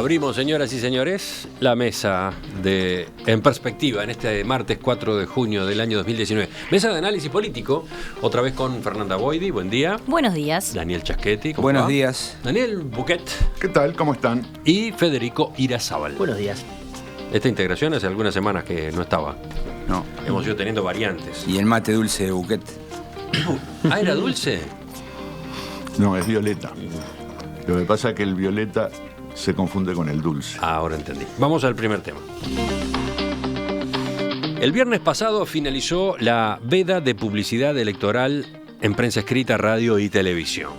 Abrimos, señoras y señores, la mesa de En Perspectiva en este martes 4 de junio del año 2019. Mesa de análisis político, otra vez con Fernanda Boidi, buen día. Buenos días. Daniel Chaschetti, ¿cómo Buenos va? días. Daniel Buquet. ¿Qué tal? ¿Cómo están? Y Federico Irazábal. Buenos días. Esta integración hace algunas semanas que no estaba. No. Hemos ido teniendo variantes. Y el mate dulce de Buquet. ¿Ah, era dulce? No, es violeta. Lo que pasa es que el violeta se confunde con el dulce. Ahora entendí. Vamos al primer tema. El viernes pasado finalizó la veda de publicidad electoral en prensa escrita, radio y televisión.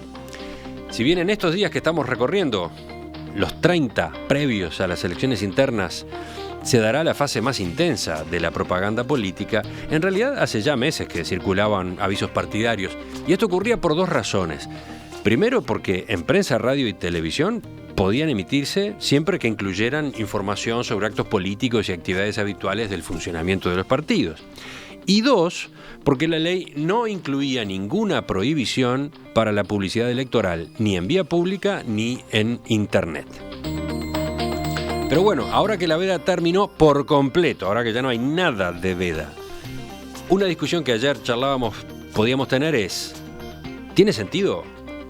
Si bien en estos días que estamos recorriendo los 30 previos a las elecciones internas se dará la fase más intensa de la propaganda política, en realidad hace ya meses que circulaban avisos partidarios. Y esto ocurría por dos razones. Primero, porque en prensa, radio y televisión podían emitirse siempre que incluyeran información sobre actos políticos y actividades habituales del funcionamiento de los partidos. Y dos, porque la ley no incluía ninguna prohibición para la publicidad electoral, ni en vía pública ni en Internet. Pero bueno, ahora que la veda terminó por completo, ahora que ya no hay nada de veda, una discusión que ayer podíamos tener es, ¿tiene sentido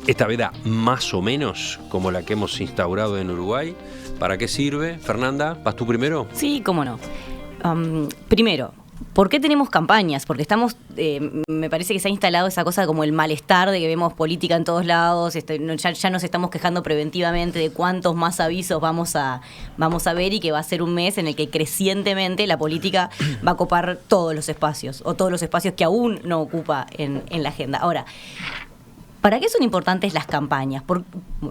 esta veda más o menos como la que hemos instaurado en Uruguay? ¿Para qué sirve? Fernanda, ¿vas tú primero? Sí, cómo no. Primero, ¿por qué tenemos campañas? Porque me parece que se ha instalado esa cosa como el malestar de que vemos política en todos lados, ya nos estamos quejando preventivamente de cuántos más avisos vamos a ver, y que va a ser un mes en el que crecientemente la política va a copar todos los espacios, o todos los espacios que aún no ocupa en la agenda. Ahora, ¿para qué son importantes las campañas?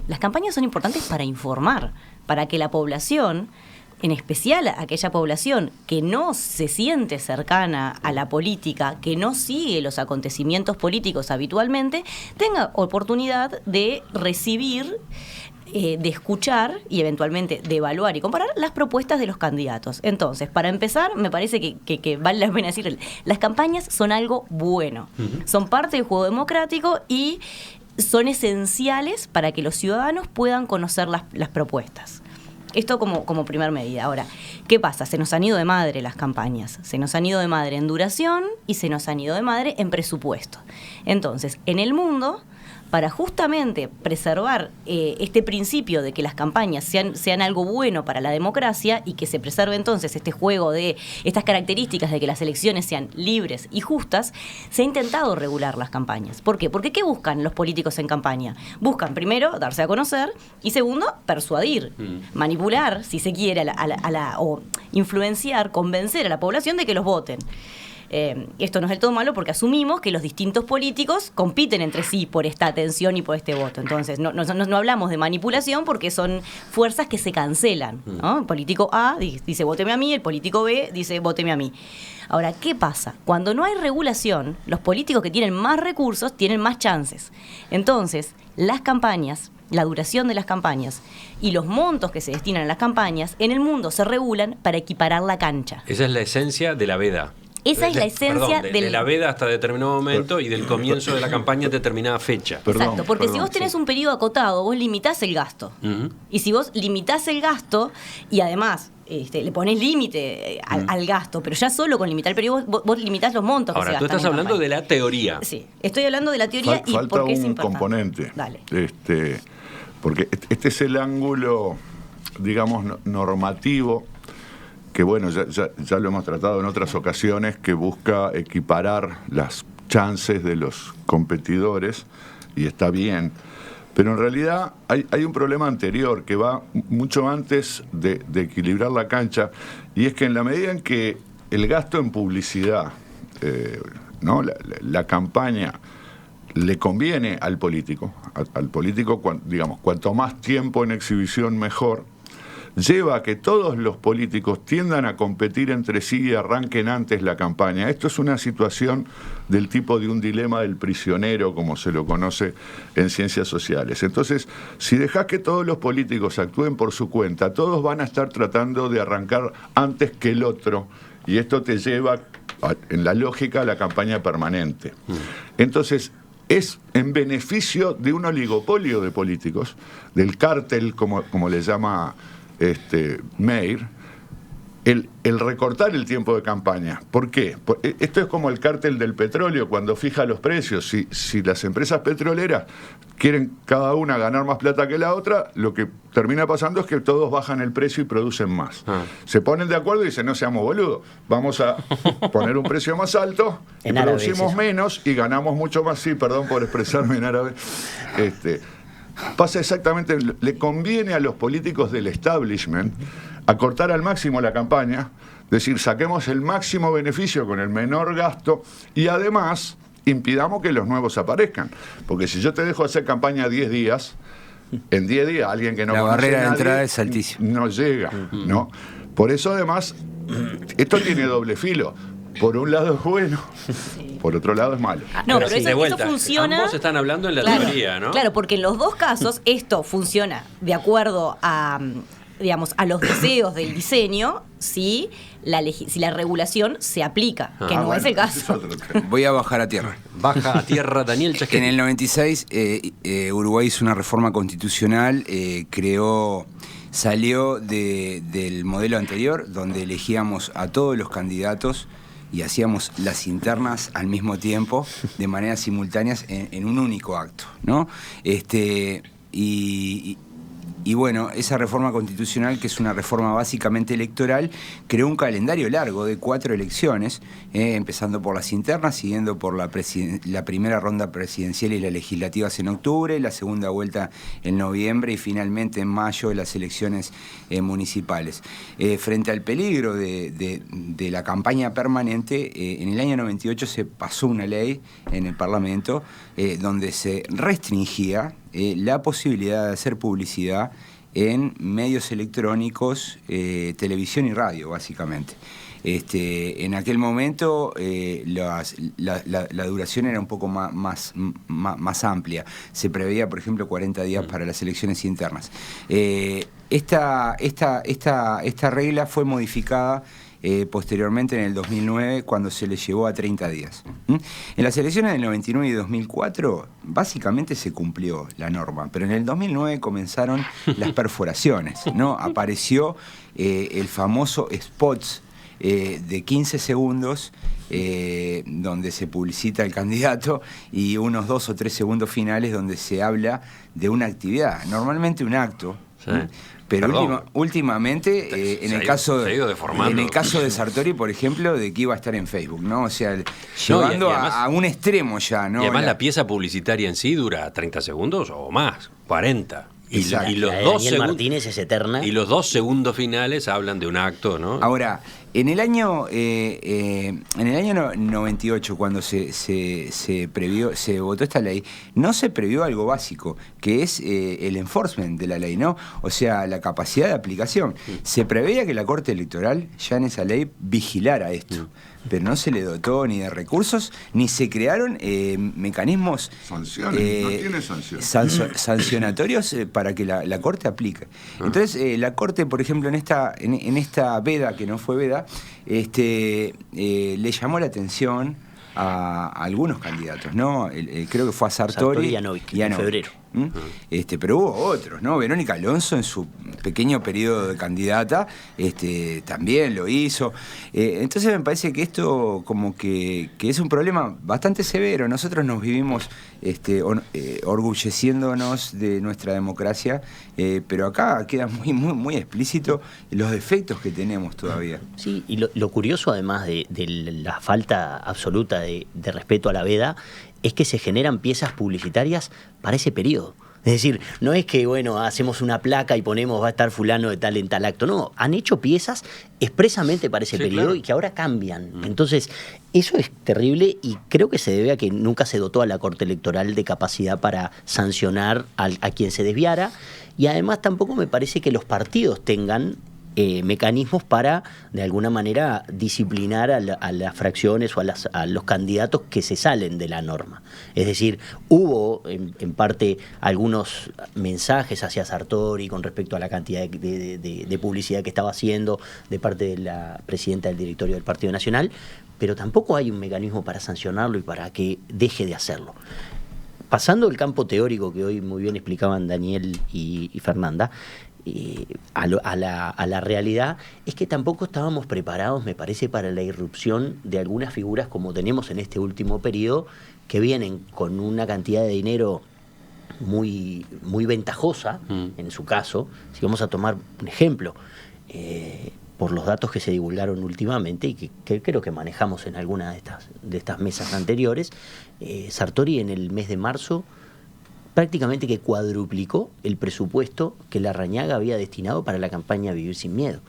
Las campañas son importantes para informar, para que la población, en especial aquella población que no se siente cercana a la política, que no sigue los acontecimientos políticos habitualmente, tenga oportunidad de recibir, de escuchar y eventualmente de evaluar y comparar las propuestas de los candidatos. Entonces, para empezar, me parece que vale la pena decir, las campañas son algo bueno, son parte del juego democrático y son esenciales para que los ciudadanos puedan conocer las propuestas. Esto como primer medida. Ahora, ¿qué pasa? Se nos han ido de madre las campañas. Se nos han ido de madre en duración y se nos han ido de madre en presupuesto. Entonces, en el mundo, para justamente preservar este principio de que las campañas sean algo bueno para la democracia y que se preserve entonces este juego de estas características de que las elecciones sean libres y justas, se ha intentado regular las campañas. ¿Por qué? Porque ¿qué buscan los políticos en campaña? Buscan, primero, darse a conocer y, segundo, persuadir, manipular, si se quiere, o influenciar, convencer a la población de que los voten. Esto no es del todo malo porque asumimos que los distintos políticos compiten entre sí por esta atención y por este voto. Entonces no hablamos de manipulación porque son fuerzas que se cancelan, ¿no? El político A dice vóteme a mí, el político B dice vóteme a mí. Ahora, ¿qué pasa? Cuando no hay regulación, los políticos que tienen más recursos tienen más chances. Entonces, las campañas, la duración de las campañas y los montos que se destinan a las campañas en el mundo se regulan para equiparar la cancha. Esa es la esencia de la veda. Esa es la esencia de la veda hasta determinado momento y del comienzo de la campaña a determinada fecha. Exacto, porque si vos tenés un periodo acotado, vos limitás el gasto. Y si vos limitás el gasto y además le ponés límite al gasto, pero ya solo con limitar el periodo vos limitás los montos. Ahora, tú estás hablando de la teoría. Sí, estoy hablando de la teoría y por qué es importante. Falta un componente. Dale. Porque este es el ángulo, digamos, normativo, que bueno, ya lo hemos tratado en otras ocasiones, que busca equiparar las chances de los competidores, y está bien. Pero en realidad hay un problema anterior que va mucho antes de equilibrar la cancha, y es que en la medida en que el gasto en publicidad, ¿no? la campaña le conviene al político, digamos, cuanto más tiempo en exhibición mejor, lleva a que todos los políticos tiendan a competir entre sí y arranquen antes la campaña. Esto es una situación del tipo de un dilema del prisionero, como se lo conoce en ciencias sociales. Entonces, si dejás que todos los políticos actúen por su cuenta, todos van a estar tratando de arrancar antes que el otro, y esto te lleva, en la lógica, a la campaña permanente. Entonces, es en beneficio de un oligopolio de políticos, del cártel, como le llama Meir, el recortar el tiempo de campaña. ¿Por qué? Esto es como el cártel del petróleo cuando fija los precios. Si las empresas petroleras quieren cada una ganar más plata que la otra, lo que termina pasando es que todos bajan el precio y producen más. Se ponen de acuerdo y dicen, no seamos boludos, vamos a poner un precio más alto y producimos menos y ganamos mucho más. Sí, perdón por expresarme en árabe. Pasa exactamente, le conviene a los políticos del establishment acortar al máximo la campaña, decir, saquemos el máximo beneficio con el menor gasto y además impidamos que los nuevos aparezcan. Porque si yo te dejo hacer campaña 10 días, en 10 días alguien que no la conoce barrera a nadie, de entrada es altísima. No llega, ¿no? Por eso además, esto tiene doble filo. Por un lado es bueno, por otro lado es malo. No, pero de eso vuelta, funciona. ambos están hablando en la teoría, ¿no? Claro, porque en los dos casos esto funciona de acuerdo a, digamos, a los deseos del diseño, si la regulación se aplica, que no es el caso. Voy a bajar a tierra. Baja a tierra Daniel Chasquetti. En el 96 Uruguay hizo una reforma constitucional, salió del modelo anterior, donde elegíamos a todos los candidatos y hacíamos las internas al mismo tiempo, de manera simultáneas, en un único acto, ¿no? Y bueno, esa reforma constitucional, que es una reforma básicamente electoral, creó un calendario largo de 4 elecciones, empezando por las internas, siguiendo por la primera ronda presidencial y las legislativas en octubre, la segunda vuelta en noviembre y finalmente en mayo las elecciones municipales. Frente al peligro de la campaña permanente, en el año 98 se pasó una ley en el Parlamento donde se restringía la posibilidad de hacer publicidad en medios electrónicos, televisión y radio, básicamente. En aquel momento la duración era un poco más amplia. Se preveía, por ejemplo, 40 días para las elecciones internas. Esta regla fue modificada posteriormente en el 2009, cuando se le llevó a 30 días. En las elecciones del 99 y 2004 básicamente se cumplió la norma, pero en el 2009 comenzaron las perforaciones, ¿no? Apareció el famoso spots de 15 segundos donde se publicita el candidato y unos 2 o 3 segundos finales donde se habla de una actividad, normalmente un acto. Sí. Pero últimamente, en el caso de Sartori, por ejemplo, de que iba a estar en Facebook, ¿no? O sea, llevando además, a un extremo ya, ¿no? Y además la pieza publicitaria en sí dura 30 segundos o más, 40. Y los Daniel Martínez es eterna. Y los 2 segundos finales hablan de un acto, ¿no? Ahora, en el año 98, cuando se votó esta ley, no se previó algo básico, que es el enforcement de la ley, ¿no? O sea, la capacidad de aplicación. Se preveía que la Corte Electoral ya en esa ley vigilara esto. Pero no se le dotó ni de recursos, ni se crearon mecanismos sancionatorios para que la Corte aplique. Entonces, la Corte, por ejemplo, en esta veda, que no fue veda, le llamó la atención a algunos candidatos, ¿no? Creo que fue a Sartori y a Novik, en febrero. Pero hubo otros, ¿no? Verónica Alonso, en su pequeño periodo de candidata, también lo hizo. Entonces me parece que esto como que es un problema bastante severo. Nosotros nos vivimos orgulleciéndonos de nuestra democracia, pero acá queda muy explícito los defectos que tenemos todavía. Sí, y lo curioso, además de la falta absoluta de respeto a la veda, es que se generan piezas publicitarias para ese periodo. Es decir, no es que, bueno, hacemos una placa y ponemos va a estar fulano de tal en tal acto. No, han hecho piezas expresamente para ese periodo, claro, y que ahora cambian. Entonces, eso es terrible y creo que se debe a que nunca se dotó a la Corte Electoral de capacidad para sancionar a quien se desviara. Y además tampoco me parece que los partidos tengan mecanismos para, de alguna manera, disciplinar a las fracciones o a los candidatos que se salen de la norma. Es decir, hubo en parte algunos mensajes hacia Sartori con respecto a la cantidad de publicidad que estaba haciendo de parte de la presidenta del directorio del Partido Nacional, pero tampoco hay un mecanismo para sancionarlo y para que deje de hacerlo. Pasando el campo teórico que hoy muy bien explicaban Daniel y Fernanda, a la realidad, es que tampoco estábamos preparados, me parece, para la irrupción de algunas figuras como tenemos en este último periodo, que vienen con una cantidad de dinero muy, muy ventajosa, en su caso. Si vamos a tomar un ejemplo, por los datos que se divulgaron últimamente y que creo que manejamos en alguna de estas mesas anteriores, Sartori en el mes de marzo prácticamente que cuadruplicó el presupuesto que Larrañaga había destinado para la campaña Vivir Sin Miedo,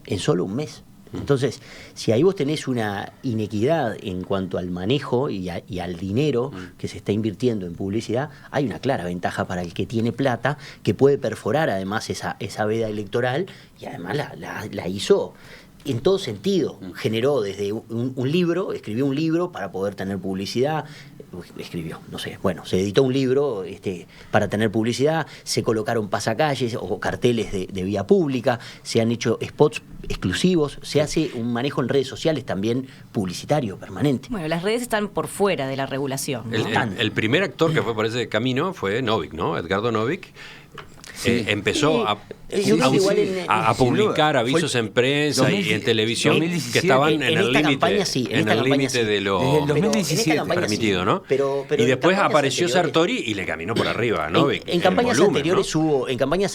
en solo un mes. Entonces, si ahí vos tenés una inequidad en cuanto al manejo y al dinero que se está invirtiendo en publicidad, hay una clara ventaja para el que tiene plata, que puede perforar además esa veda electoral, y además la hizo en todo sentido. Generó desde un libro, escribió un libro para poder tener publicidad, se editó un libro para tener publicidad, se colocaron pasacalles o carteles de vía pública, se han hecho spots exclusivos, se hace un manejo en redes sociales también publicitario permanente. Bueno, las redes están por fuera de la regulación, ¿no? El primer actor que fue por ese camino fue Novik, ¿no? Edgardo Novik. Sí. Empezó a publicar avisos en prensa y en televisión 2017, que estaban en el límite de lo permitido, ¿no? Pero y después apareció Sartori y le caminó por arriba, ¿no? En campañas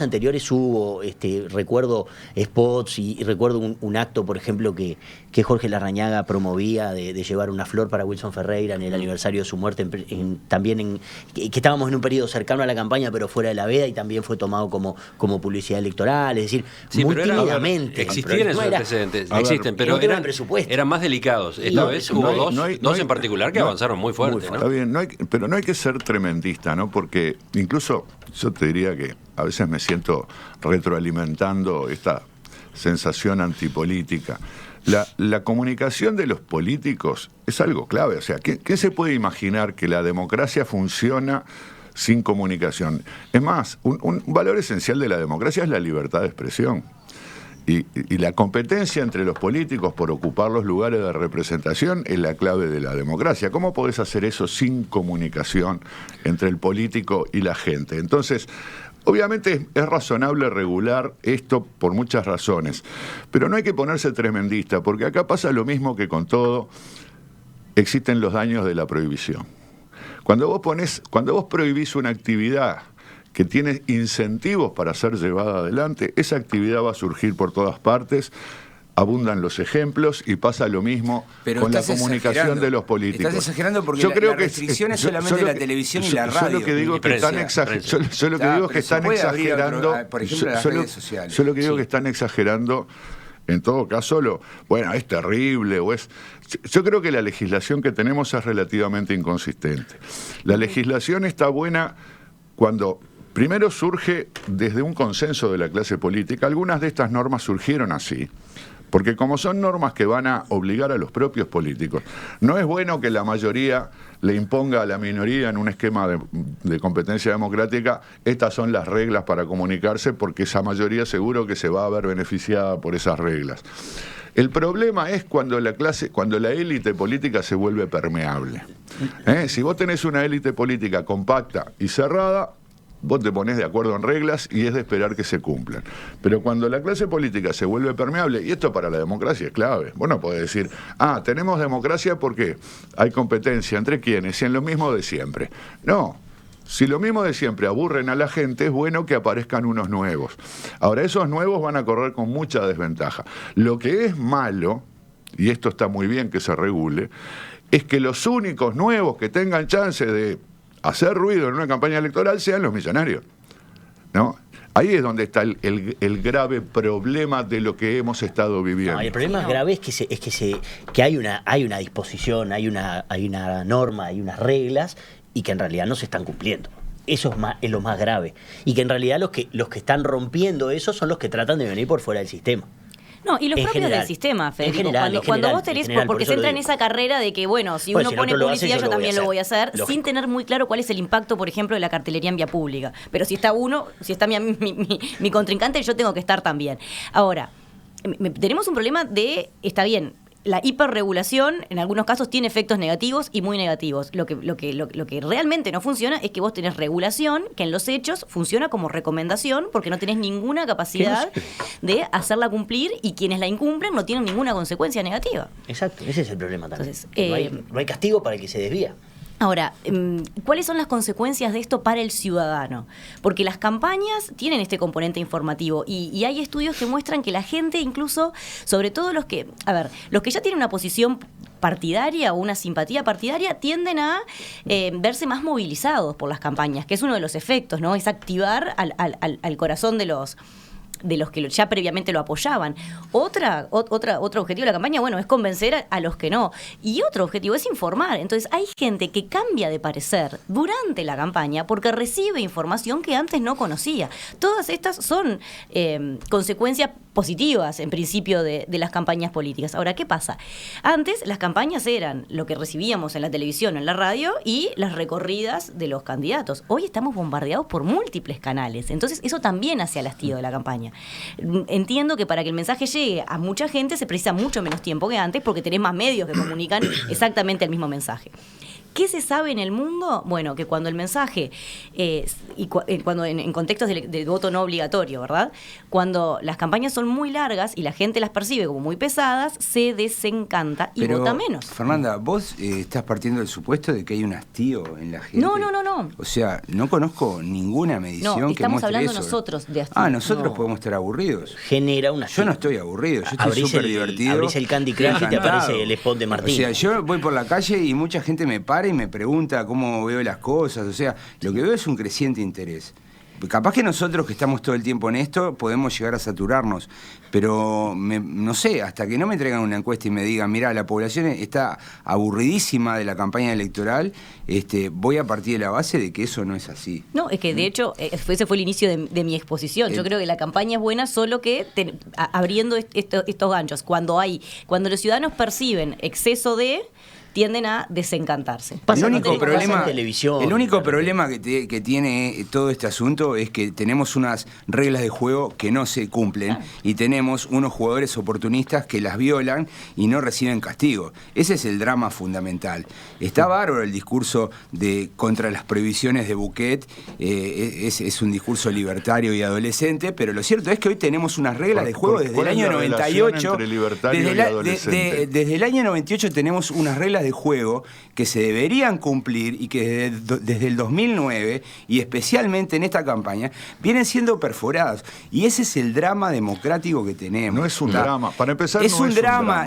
anteriores hubo, recuerdo spots y recuerdo un acto, por ejemplo, que Jorge Larrañaga promovía de llevar una flor para Wilson Ferreira en el aniversario de su muerte, que estábamos en un periodo cercano a la campaña, pero fuera de la veda, y también fue tomado como publicidad electoral, es decir, muy tímidamente. Existían esos antecedentes, existen, pero eran más delicados. Esta vez hubo dos en particular que avanzaron muy fuerte, ¿no? Está bien, pero no hay que ser tremendista, ¿no? Porque incluso yo te diría que a veces me siento retroalimentando esta sensación antipolítica. La comunicación de los políticos es algo clave. O sea, ¿qué se puede imaginar que la democracia funciona sin comunicación? Es más, un valor esencial de la democracia es la libertad de expresión. Y la competencia entre los políticos por ocupar los lugares de representación es la clave de la democracia. ¿Cómo podés hacer eso sin comunicación entre el político y la gente? Entonces, obviamente es razonable regular esto por muchas razones, pero no hay que ponerse tremendista, porque acá pasa lo mismo que con todo, existen los daños de la prohibición. Cuando vos prohibís una actividad que tiene incentivos para ser llevada adelante, esa actividad va a surgir por todas partes, abundan los ejemplos y pasa lo mismo con la comunicación de los políticos. Estás exagerando porque la restricción es solamente la televisión y la radio. Yo lo que digo que están exagerando. Por ejemplo, las redes sociales. Yo lo que digo que están exagerando, en todo caso, es terrible o es... Yo creo que la legislación que tenemos es relativamente inconsistente. La legislación está buena cuando primero surge desde un consenso de la clase política. Algunas de estas normas surgieron así, porque como son normas que van a obligar a los propios políticos, no es bueno que la mayoría le imponga a la minoría en un esquema de competencia democrática, estas son las reglas para comunicarse, porque esa mayoría seguro que se va a ver beneficiada por esas reglas. El problema es cuando la élite política se vuelve permeable. Si vos tenés una élite política compacta y cerrada, vos te ponés de acuerdo en reglas y es de esperar que se cumplan. Pero cuando la clase política se vuelve permeable, y esto para la democracia es clave, vos no podés decir, tenemos democracia porque hay competencia entre quienes y en lo mismo de siempre. No, si lo mismo de siempre aburren a la gente, es bueno que aparezcan unos nuevos. Ahora, esos nuevos van a correr con mucha desventaja. Lo que es malo, y esto está muy bien que se regule, es que los únicos nuevos que tengan chance de hacer ruido en una campaña electoral sean los millonarios, ¿no? Ahí es donde está el grave problema de lo que hemos estado viviendo. No, el problema grave es que hay una disposición, hay una norma, hay unas reglas y que en realidad no se están cumpliendo. Eso es lo más grave. Y que en realidad los que están rompiendo eso son los que tratan de venir por fuera del sistema. No, y los propios del sistema, Federico. Cuando vos tenés, porque se entra en esa carrera de que, si uno pone publicidad, yo también lo voy a hacer, sin tener muy claro cuál es el impacto, por ejemplo, de la cartelería en vía pública. Pero si está mi contrincante, yo tengo que estar también. Ahora, tenemos un problema está bien, la hiperregulación en algunos casos tiene efectos negativos y muy negativos. Lo que realmente no funciona es que vos tenés regulación que en los hechos funciona como recomendación porque no tenés ninguna capacidad de hacerla cumplir y quienes la incumplen no tienen ninguna consecuencia negativa. Exacto, ese es el problema también. Entonces, no hay castigo para el que se desvía. Ahora, ¿cuáles son las consecuencias de esto para el ciudadano? Porque las campañas tienen este componente informativo y hay estudios que muestran que la gente, incluso, sobre todo los que ya tienen una posición partidaria o una simpatía partidaria, tienden a verse más movilizados por las campañas, que es uno de los efectos, ¿no? Es activar al corazón de los que ya previamente lo apoyaban. Otro objetivo de la campaña, bueno, es convencer a los que no. Y otro objetivo es informar. Entonces hay gente que cambia de parecer durante la campaña porque recibe información que antes no conocía. Todas estas son consecuencias positivas, en principio, de las campañas políticas. Ahora, ¿qué pasa? Antes las campañas eran lo que recibíamos en la televisión, en la radio y las recorridas de los candidatos. Hoy estamos bombardeados por múltiples canales. Entonces eso también hace al hastío de la campaña. Entiendo que para que el mensaje llegue a mucha gente se precisa mucho menos tiempo que antes porque tenés más medios que comunican exactamente el mismo mensaje. ¿Qué se sabe en el mundo? Bueno, que cuando el mensaje, cuando en contextos del voto no obligatorio, ¿verdad? Cuando las campañas son muy largas y la gente las percibe como muy pesadas, se desencanta y vota menos. Fernanda, vos estás partiendo del supuesto de que hay un hastío en la gente. No. O sea, no conozco ninguna medición que muestre eso. Estamos hablando nosotros de hastío. Nosotros podemos estar aburridos. Genera un hastío. Yo no estoy aburrido, yo estoy súper divertido. Abrís el Candy Crush y te aparece el spot de Martín. O sea, yo voy por la calle y mucha gente me para y me pregunta cómo veo las cosas. O sea, lo que veo es un creciente interés. Capaz que nosotros que estamos todo el tiempo en esto podemos llegar a saturarnos, pero no sé, hasta que no me traigan una encuesta y me digan, mirá, la población está aburridísima de la campaña electoral, voy a partir de la base de que eso no es así. No, es que de hecho ese fue el inicio de mi exposición. Yo creo que la campaña es buena solo que abriendo estos ganchos. Cuando los ciudadanos perciben exceso tienden a desencantarse. El único problema que tiene todo este asunto es que tenemos unas reglas de juego que no se cumplen y tenemos unos jugadores oportunistas que las violan y no reciben castigo. Ese es el drama fundamental. Está bárbaro el discurso contra las prohibiciones de Bouquet, es un discurso libertario y adolescente, pero lo cierto es que hoy tenemos unas reglas de juego desde el año 98. Desde el año 98 tenemos unas reglas de juego que se deberían cumplir y que desde el 2009 y especialmente en esta campaña vienen siendo perforadas, y ese es el drama democrático que tenemos. No es un drama, para empezar es un drama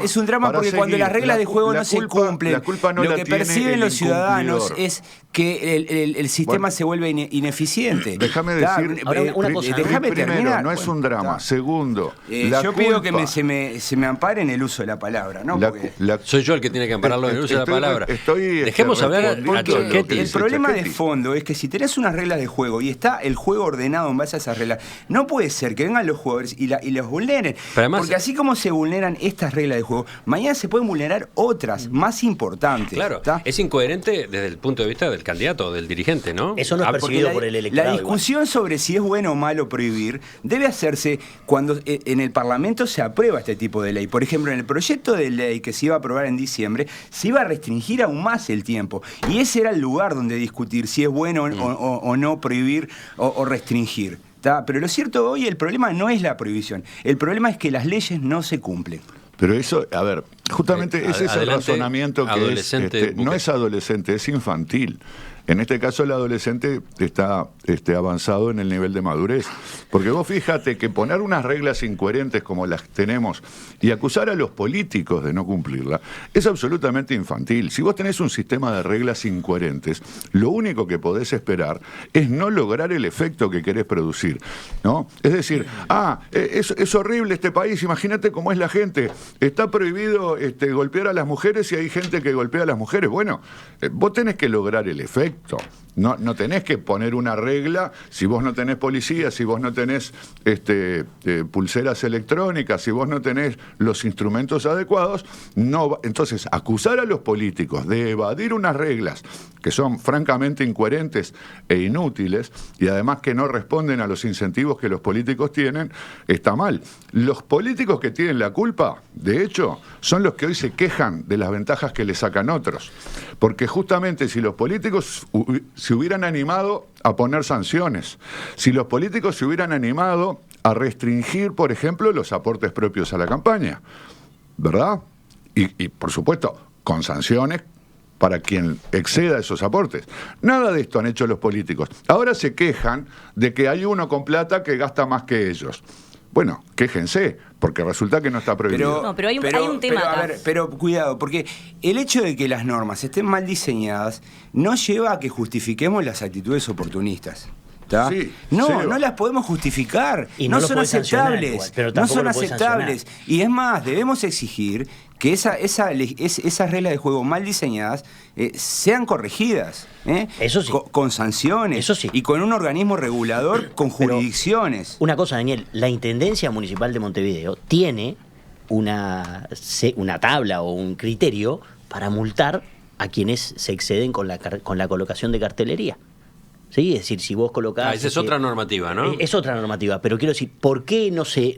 porque cuando las reglas de juego no se cumplen, lo que perciben los ciudadanos es que el sistema se vuelve ineficiente. Déjame decir, una cosa, déjame terminar. No es un drama. Segundo, yo pido que se me ampare en el uso de la palabra, ¿no? Soy yo el que tiene que ampararlo en el uso de la palabra. Dejemos hablar a Chetty. El problema de fondo es que si tenés unas reglas de juego y está el juego ordenado en base a esas reglas, no puede ser que vengan los jugadores y los vulneren. Además, porque así como se vulneran estas reglas de juego, mañana se pueden vulnerar otras más importantes. Claro, es incoherente desde el punto de vista del candidato, del dirigente, ¿no? Eso no es percibido por el electorado. La discusión sobre si es bueno o malo prohibir debe hacerse cuando en el Parlamento se aprueba este tipo de ley. Por ejemplo, en el proyecto de ley que se iba a aprobar en diciembre, se iba a restringir aún más el tiempo. Y ese era el lugar donde discutir si es bueno o no prohibir o restringir. Pero lo cierto hoy, el problema no es la prohibición. El problema es que las leyes no se cumplen. Pero eso, a ver, justamente ese es el razonamiento que no es adolescente, es infantil. En este caso el adolescente está avanzado en el nivel de madurez. Porque vos fíjate que poner unas reglas incoherentes como las tenemos y acusar a los políticos de no cumplirla es absolutamente infantil. Si vos tenés un sistema de reglas incoherentes, lo único que podés esperar es no lograr el efecto que querés producir, ¿no? Es decir, es horrible este país, imagínate cómo es la gente. Está prohibido golpear a las mujeres y hay gente que golpea a las mujeres. Bueno, vos tenés que lograr el efecto. correcto. No tenés que poner una regla si vos no tenés policía, si vos no tenés pulseras electrónicas, si vos no tenés los instrumentos adecuados. Entonces, acusar a los políticos de evadir unas reglas que son francamente incoherentes e inútiles y además que no responden a los incentivos que los políticos tienen, está mal. Los políticos que tienen la culpa, de hecho, son los que hoy se quejan de las ventajas que le sacan otros. Porque justamente si los políticos se hubieran animado a poner sanciones, si los políticos se hubieran animado a restringir, por ejemplo, los aportes propios a la campaña, ¿verdad? Y por supuesto, con sanciones para quien exceda esos aportes. Nada de esto han hecho los políticos. Ahora se quejan de que hay uno con plata que gasta más que ellos. Bueno, quéjense, porque resulta que no está prohibido. Pero hay un tema acá. Pero cuidado, porque el hecho de que las normas estén mal diseñadas no lleva a que justifiquemos las actitudes oportunistas. Sí, no las podemos justificar. Y no lo son podés sancionar aceptables. igual, pero No tampoco son lo podés aceptables. sancionar. Y es más, debemos exigir que esas reglas de juego mal diseñadas sean corregidas. Eso sí. Con sanciones. Eso sí. Y con un organismo regulador con jurisdicciones. Una cosa, Daniel, la Intendencia Municipal de Montevideo tiene una tabla o un criterio para multar a quienes se exceden con la colocación de cartelería. ¿Sí? Es decir, si vos colocás... esa es otra normativa, ¿no? Es otra normativa, pero quiero decir, ¿por qué no se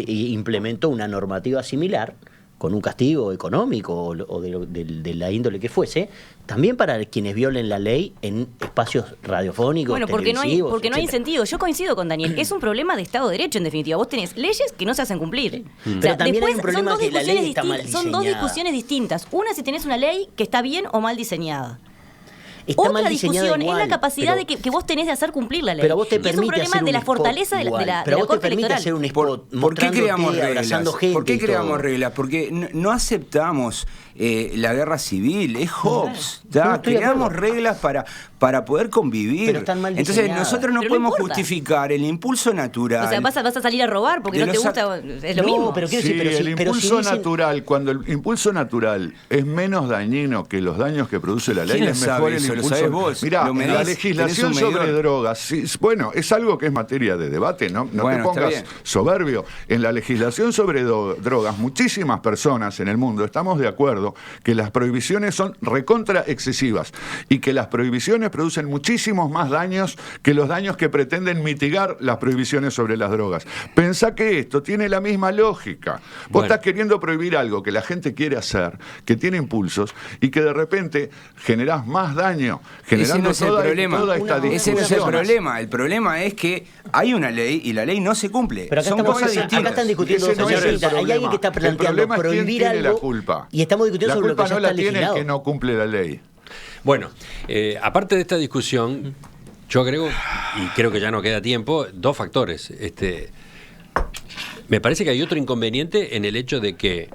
implementó una normativa similar, con un castigo económico o de la índole que fuese, también para quienes violen la ley en espacios radiofónicos, Bueno, porque no hay etcétera? incentivo. Yo coincido con Daniel. Es un problema de Estado de Derecho, en definitiva. Vos tenés leyes que no se hacen cumplir. Pero también hay un problema que la ley está mal Son dos diseñada. discusiones distintas. Una, si tenés una ley que está bien o mal diseñada. Está Otra mal diseñada discusión igual, es la capacidad pero- que vos tenés de hacer cumplir la ley. Pero vos te Y es un permite problema hacer de un la spot fortaleza de igual. la Pero vos te Corte permite Electoral. hacer un spot ¿Por qué mostrándote, creamos reglas? abrazando gente ¿Por qué y todo. creamos reglas? Porque no aceptamos la guerra civil, es Hobbes. No, estoy de Creamos acuerdo. reglas para poder convivir. Pero están mal Entonces diseñadas. nosotros no Pero no podemos importa. justificar el impulso natural. O sea, vas a salir a robar porque De no te los gusta. Es lo No, mismo. pero quiero Sí, decir, el pero si impulso dicen- natural, cuando el impulso natural es menos dañino que los daños que produce la ley, ¿Quién es sabe mejor el eso? ¿Lo impulso. sabés vos? Mirá, ¿Lo medís? la ¿Tenés legislación un sobre medidor? drogas, sí, bueno, es algo que es materia de debate, no Bueno, te está pongas bien. soberbio. En la legislación sobre drogas, muchísimas personas en el mundo estamos de acuerdo que las prohibiciones son recontra excesivas y que las prohibiciones producen muchísimos más daños que los daños que pretenden mitigar las prohibiciones sobre las drogas. Pensá que esto tiene la misma lógica. Vos Bueno. estás queriendo prohibir algo que la gente quiere hacer, que tiene impulsos y que de repente generás más daño, Ese generando no es el toda problema. esta Ese no es el discusión. problema. El problema es que hay una ley y la ley no se cumple. Pero acá, Son estamos, cosas acá distintas. están discutiendo Ese dos no es cosas el distintas. Hay alguien que está problema. El planteando problema es quién prohibir tiene algo la culpa. y estamos discutiendo La sobre lo culpa que ya no la está tiene el legislado. que no cumple la ley. Bueno, aparte de esta discusión, yo agrego, y creo que ya no queda tiempo, dos factores. Me parece que hay otro inconveniente en el hecho de que,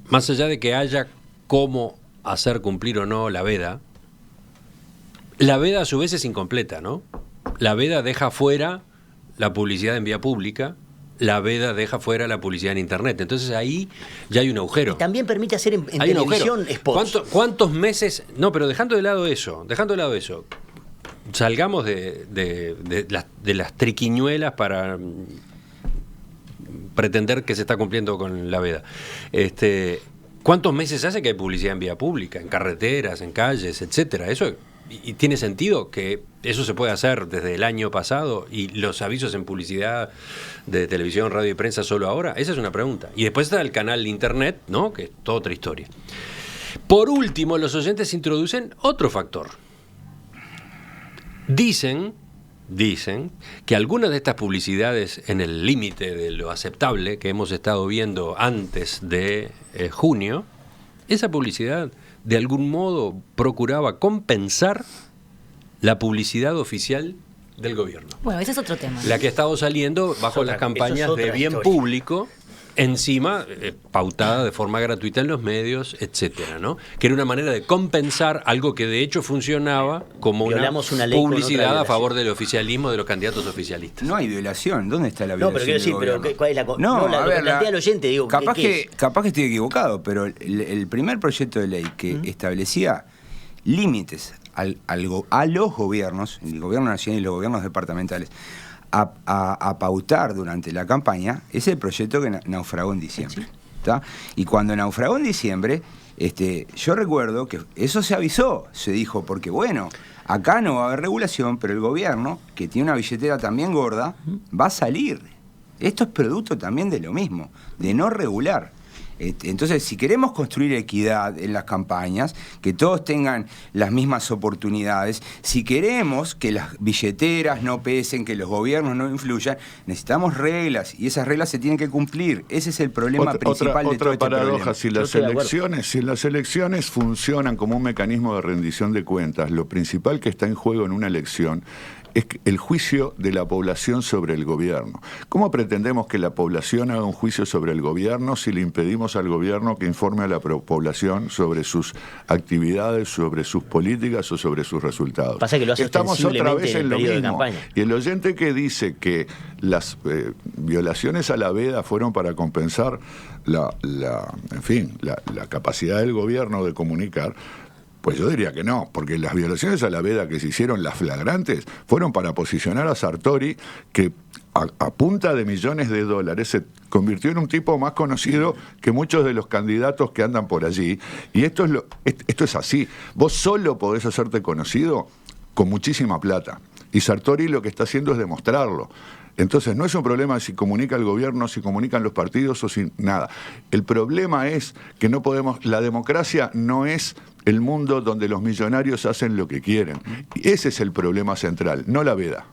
más allá de que haya cómo hacer cumplir o no la veda a su vez es incompleta, ¿no? La veda deja fuera la publicidad en vía pública, la veda deja fuera la publicidad en Internet. Entonces ahí ya hay un agujero. Y tammente permite hacer en Hay un agujero. televisión spots. ¿Cuántos meses? No, pero dejando de lado eso, salgamos de las triquiñuelas para pretender que se está cumpliendo con la veda. ¿Cuántos meses hace que hay publicidad en vía pública, en carreteras, en calles, etcétera? Eso y tiene sentido que eso se puede hacer desde el año pasado y los avisos en publicidad de televisión, radio y prensa solo ahora. Esa es una pregunta. Y después está el canal de internet, ¿no? Que es toda otra historia. Por último, los oyentes introducen otro factor. Dicen que algunas de estas publicidades en el límite de lo aceptable que hemos estado viendo antes de junio, esa publicidad de algún modo procuraba compensar la publicidad oficial del gobierno. Bueno, ese es otro tema. La que ha estado saliendo bajo las campañas eso es de otra bien historia. público, encima pautada de forma gratuita en los medios, etcétera, ¿no? Que era una manera de compensar algo que de hecho funcionaba como Violamos una ley con otra publicidad a violación. favor del oficialismo de los candidatos oficialistas. No hay violación. ¿Dónde está la No, violación? pero quiero decir, del pero gobierno? ¿cuál es la No, no, a lo ver, que plantea el oyente, digo, capaz ¿qué es? que estoy equivocado, pero el primer proyecto de ley que establecía límites a los gobiernos, el gobierno nacional y los gobiernos departamentales, a pautar durante la campaña, es el proyecto que naufragó en diciembre. ¿Tá? Y cuando naufragó en diciembre, yo recuerdo que eso se avisó, se dijo, porque bueno, acá no va a haber regulación, pero el gobierno, que tiene una billetera también gorda, va a salir. Esto es producto también de lo mismo, de no regular. Entonces, si queremos construir equidad en las campañas, que todos tengan las mismas oportunidades, si queremos que las billeteras no pesen, que los gobiernos no influyan, necesitamos reglas y esas reglas se tienen que cumplir. Ese es el problema principal de todo este paradoja, problema. Si las elecciones funcionan como un mecanismo de rendición de cuentas, lo principal que está en juego en una elección es el juicio de la población sobre el gobierno. ¿Cómo pretendemos que la población haga un juicio sobre el gobierno si le impedimos al gobierno que informe a la población sobre sus actividades, sobre sus políticas o sobre sus resultados? Pasa que lo hace Estamos otra vez en lo mismo. Y el oyente que dice que las violaciones a la veda fueron para compensar la capacidad del gobierno de comunicar, pues yo diría que no, porque las violaciones a la veda que se hicieron, las flagrantes, fueron para posicionar a Sartori, que a punta de millones de dólares se convirtió en un tipo más conocido que muchos de los candidatos que andan por allí. Y esto es así. Vos solo podés hacerte conocido con muchísima plata. Y Sartori lo que está haciendo es demostrarlo. Entonces no es un problema si comunica el gobierno, si comunican los partidos o si nada. El problema es que no podemos, la democracia no es el mundo donde los millonarios hacen lo que quieren. Y ese es el problema central, no la veda.